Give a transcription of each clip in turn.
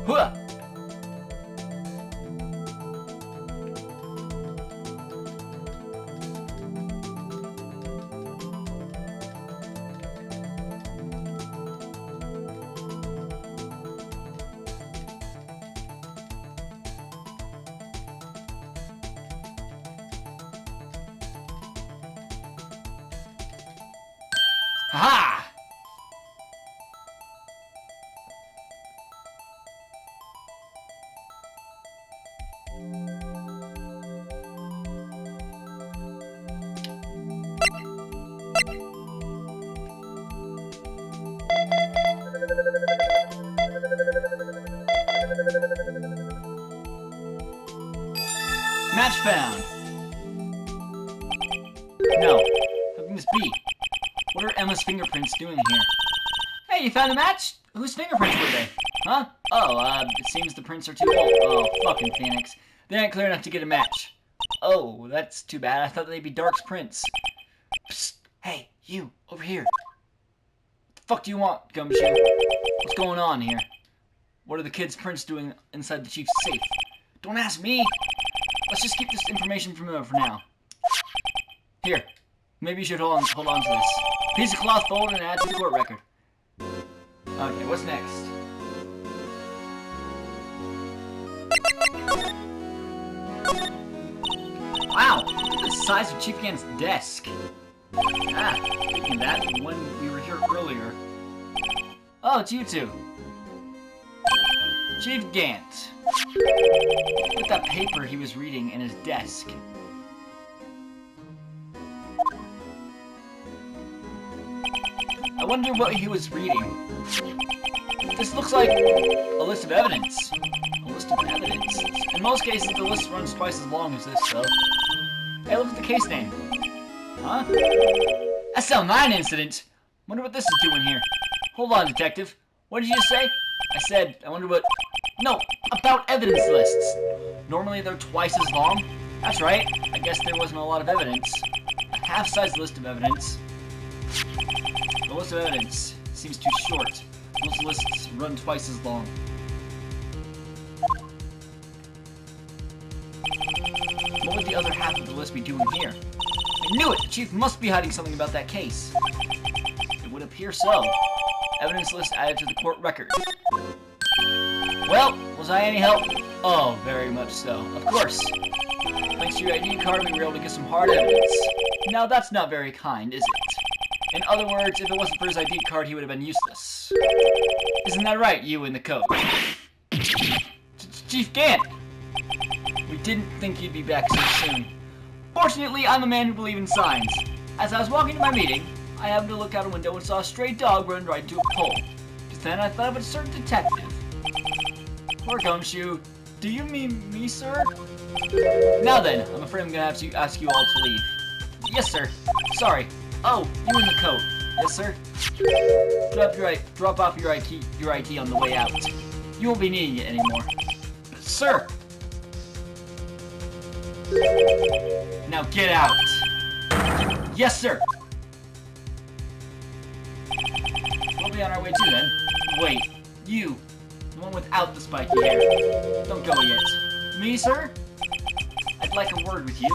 Huh. Ha! Match found. No. How can this be? What are Emma's fingerprints doing here? Hey, you found a match? Whose fingerprints were they? Huh? Oh, it seems the prints are too old. Oh, fucking Phoenix. They aren't clear enough to get a match. Oh, that's too bad. I thought they'd be Dark's prints. Psst. Hey, you, over here. What the fuck do you want, Gumshoe? What's going on here? What are the kids' prints doing inside the chief's safe? Don't ask me. Let's just keep this information from him for now. Here. Maybe you should hold on to this. Piece of cloth folded and add to the court record. Okay, what's next? Wow, look at the size of Chief Gant's desk. Ah, thinking that when we were here earlier. Oh, it's you two. Chief Gant. Look at that paper he was reading in his desk. I wonder what he was reading. This looks like a list of evidence. A list of evidence. In most cases, the list runs twice as long as this, though. Hey, look at the case name. Huh? SL9 incident? Wonder what this is doing here. Hold on, detective. What did you say? I said, I wonder what... No, about evidence lists. Normally they're twice as long. That's right. I guess there wasn't a lot of evidence. A half-sized list of evidence. The list of evidence seems too short. Most lists run twice as long. What would the other half of the list be doing here? I knew it! The chief must be hiding something about that case. It would appear so. Evidence list added to the court record. Well, was I any help? Oh, very much so. Of course. Thanks to your ID card, we were able to get some hard evidence. Now, that's not very kind, is it? In other words, if it wasn't for his ID card, he would have been useless. Isn't that right, you in the coat? Chief Gant! We didn't think you'd be back so soon. Fortunately, I'm a man who believes in signs. As I was walking to my meeting, I happened to look out a window and saw a stray dog run right into a pole. Just then, I thought of a certain detective. Poor Gumshoe. Do you mean me, sir? Now then, I'm afraid I'm gonna have to ask you all to leave. Yes, sir. Sorry. Oh, you in the coat. Yes, sir? Drop off your IT on the way out. You won't be needing it anymore. Sir! Now get out! Yes, sir! We'll be on our way too, then. Wait, you. The one without the spiky hair. Don't go yet. Me, sir? I'd like a word with you.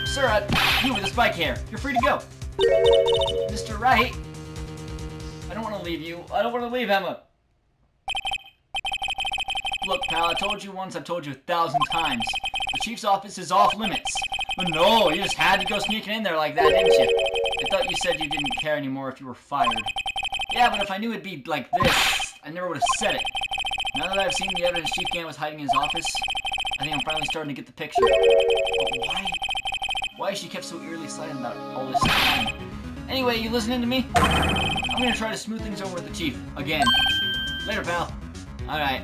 Sir, you with the spike hair. You're free to go. Mr. Wright. I don't want to leave you. I don't want to leave Emma. Look, pal, I told you once, I've told you 1,000 times. The chief's office is off limits. But no, you just had to go sneaking in there like that, didn't you? I thought you said you didn't care anymore if you were fired. Yeah, but if I knew it'd be like this, I never would have said it. Now that I've seen the evidence Chief Gant was hiding in his office, I think I'm finally starting to get the picture. But why is she kept so eerily silent about all this time? Anyway, you listening to me? I'm gonna try to smooth things over with the chief, again. Later, pal. Alright.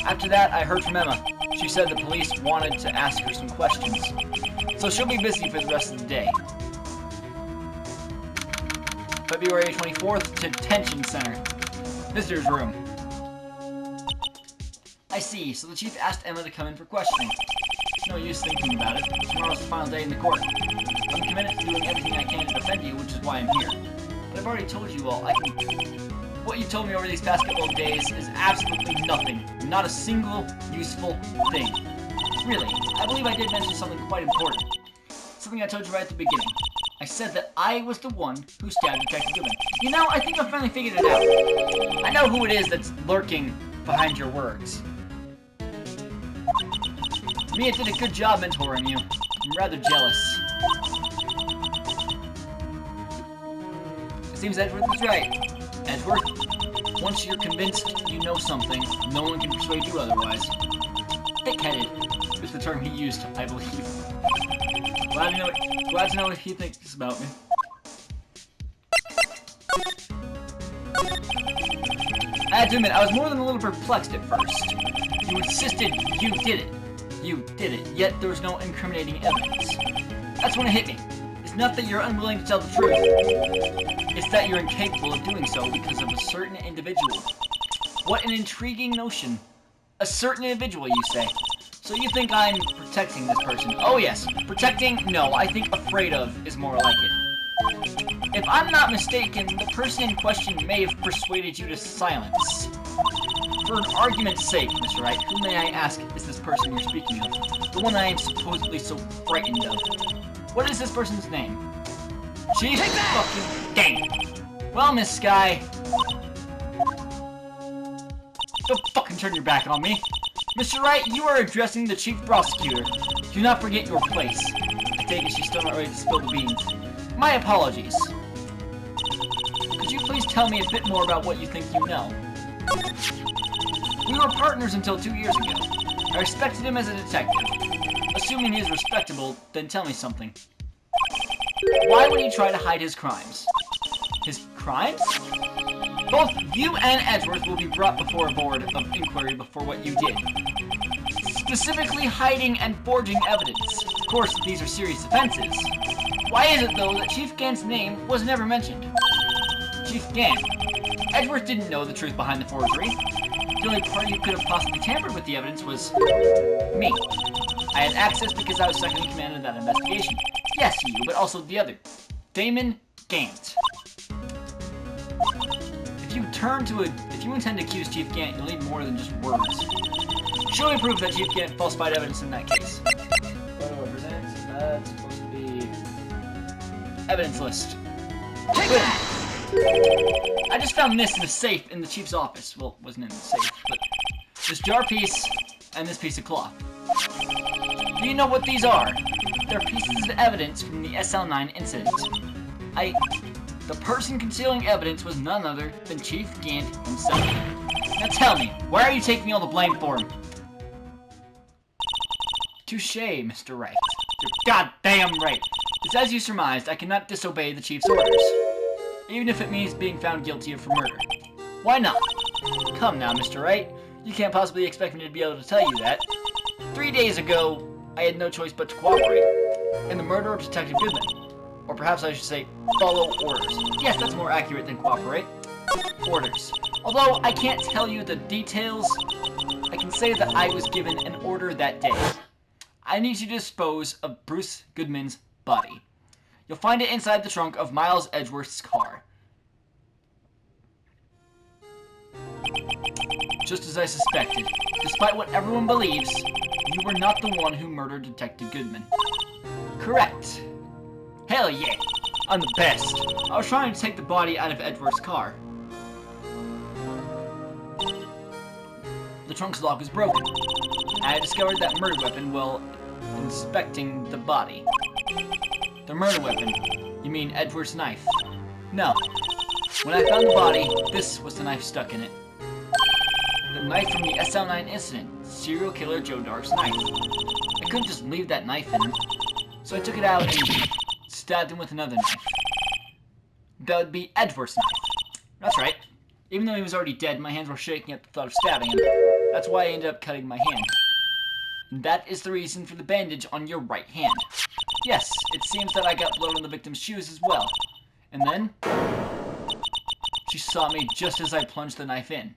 After that, I heard from Emma. She said the police wanted to ask her some questions. So she'll be busy for the rest of the day. February 24th, Detention Center. Visitor's room. I see, so the chief asked Emma to come in for questioning. No use thinking about it. Tomorrow's the final day in the court. I'm committed to doing everything I can to defend you, which is why I'm here. But I've already told you all I can... what you've told me over these past couple of days is absolutely nothing. Not a single useful thing. Really, I believe I did mention something quite important. Something I told you right at the beginning. I said that I was the one who stabbed Detective Goodman. You know, I think I finally figured it out. I know who it is that's lurking behind your words. Mia did a good job mentoring you. I'm rather jealous. It seems Edgeworth was right. Edgeworth, once you're convinced you know something, no one can persuade you otherwise. Thick-headed is the term he used, I believe. Glad to know what he thinks about me. I have to admit, I was more than a little perplexed at first. You insisted you did it. You did it, yet there was no incriminating evidence. That's when it hit me. It's not that you're unwilling to tell the truth. It's that you're incapable of doing so because of a certain individual. What an intriguing notion. A certain individual, you say. So you think I'm protecting this person? Oh yes. Protecting? No, I think afraid of is more like it. If I'm not mistaken, the person in question may have persuaded you to silence. For an argument's sake, Mr. Wright, who may I ask is this person you're speaking of? The one I am supposedly so frightened of. What is this person's name? Chief fucking Dang. Well, Miss Sky. Don't fucking turn your back on me. Mr. Wright, you are addressing the Chief Prosecutor. Do not forget your place. I take it she's still not ready to spill the beans. My apologies. Could you please tell me a bit more about what you think you know? We were partners until 2 years ago. I respected him as a detective. Assuming he is respectable, then tell me something. Why would he try to hide his crimes? His crimes? Both you and Edgeworth will be brought before a board of inquiry before what you did. Specifically hiding and forging evidence. Of course, these are serious offenses. Why is it, though, that Chief Gant's name was never mentioned? Chief Gant. Edgeworth didn't know the truth behind the forgery. The only party who could have possibly tampered with the evidence was me. I had access because I was second in command of that investigation. Yes, you, but also the other. Damon Gant. If you intend to accuse Chief Gant, you'll need more than just words. Show me proof that Chief Gant falsified evidence in that case. Photo represents. That's supposed to be evidence list. Take that! I just found this in the safe in the chief's office. Well, it wasn't in the safe, but this jar piece and this piece of cloth. Do you know what these are? They're pieces of evidence from the SL9 incident. The person concealing evidence was none other than Chief Gant himself. Now tell me, why are you taking all the blame for him? Touché, Mr. Wright. You're goddamn right. It's as you surmised, I cannot disobey the Chief's orders. Even if it means being found guilty of murder. Why not? Come now, Mr. Wright. You can't possibly expect me to be able to tell you that. 3 days ago, I had no choice but to cooperate in the murder of Detective Goodman. Or perhaps I should say, follow orders. Yes, that's more accurate than cooperate. Orders. Although I can't tell you the details, I can say that I was given an order that day. I need you to dispose of Bruce Goodman's body. You'll find it inside the trunk of Miles Edgeworth's car. Just as I suspected. Despite what everyone believes, you were not the one who murdered Detective Goodman. Correct. Hell yeah. I'm the best. I was trying to take the body out of Edgeworth's car. The trunk's lock was broken. I discovered that murder weapon while inspecting the body. The murder weapon? You mean Edgeworth's knife? No. When I found the body, this was the knife stuck in it. The knife from the SL9 incident. Serial killer Joe Dark's knife. I couldn't just leave that knife in him. So I took it out and stabbed him with another knife. That would be Edgeworth's knife. That's right. Even though he was already dead, my hands were shaking at the thought of stabbing him. That's why I ended up cutting my hand. And that is the reason for the bandage on your right hand. Yes, it seems that I got blood on the victim's shoes as well. And then, she saw me just as I plunged the knife in.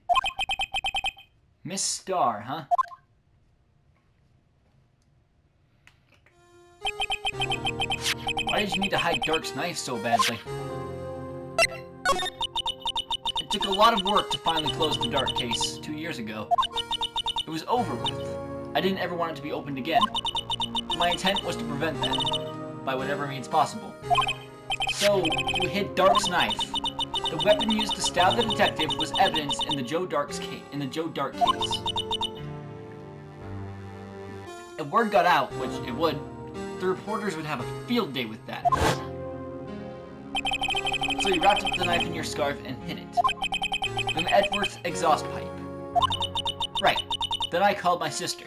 Miss Starr, huh? Why did you need to hide Dark's knife so badly? took a lot of work to finally close the dark case 2 years ago. It was over with. I didn't ever want it to be opened again. My intent was to prevent that, by whatever means possible. So, you hid Dark's knife. The weapon used to stab the detective was evidence in the Joe Dark case. If word got out, which it would, the reporters would have a field day with that. So you wrapped up the knife in your scarf and hid it. In Edward's exhaust pipe. Right. Then I called my sister.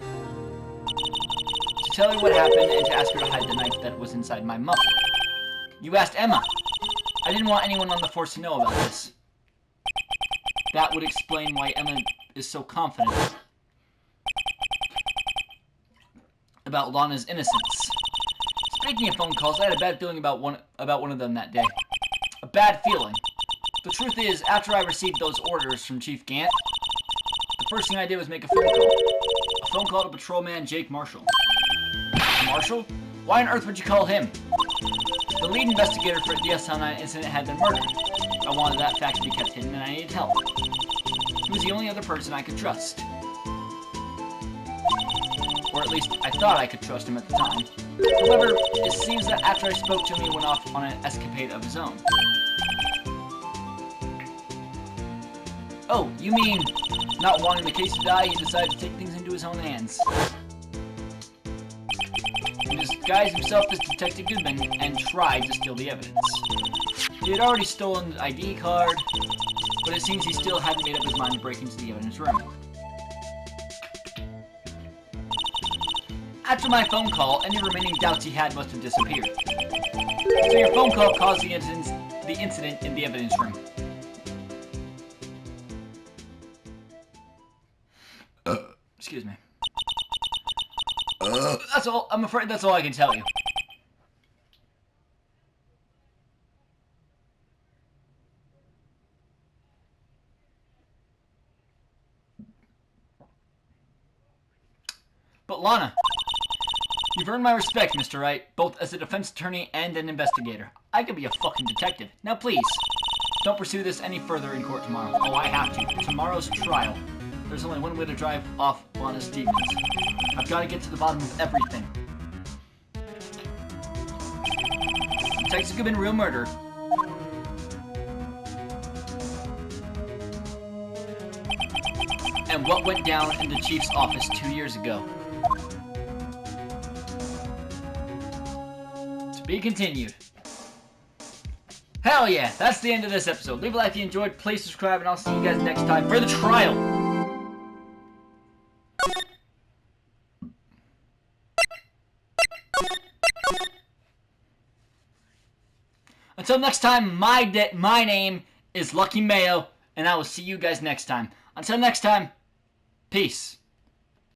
To tell her what happened and to ask her to hide the knife that was inside my muffler. You asked Emma. I didn't want anyone on the force to know about this. That would explain why Emma is so confident about Lana's innocence. Speaking of phone calls, I had a bad feeling about one of them that day. A bad feeling. The truth is, after I received those orders from Chief Gant, the first thing I did was make a phone call. A phone call to Patrolman Jake Marshall. Marshall? Why on earth would you call him? The lead investigator for the SL9 incident had been murdered. I wanted that fact to be kept hidden and I needed help. He was the only other person I could trust. Or at least, I thought I could trust him at the time. However, it seems that after I spoke to him, he went off on an escapade of his own. Oh, you mean, not wanting the case to die, he decided to take things into his own hands. He disguised himself as Detective Goodman and tried to steal the evidence. He had already stolen the ID card, but it seems he still hadn't made up his mind to break into the evidence room. After my phone call, any remaining doubts he had must have disappeared. So your phone call caused the incident in the evidence room. Excuse me. That's all. I'm afraid that's all I can tell you. But Lana, you've earned my respect, Mr. Wright, both as a defense attorney and an investigator. I could be a fucking detective. Now please, don't pursue this any further in court tomorrow. Oh, I have to. Tomorrow's trial. There's only one way to drive off Lana's demons. I've got to get to the bottom of everything. Detective Goodman, real murder. And what went down in the chief's office 2 years ago. To be continued. Hell yeah, that's the end of this episode. Leave a like if you enjoyed, please subscribe, and I'll see you guys next time for the trial. Until next time, my name is Lucky Mayo, and I will see you guys next time. Until next time, peace.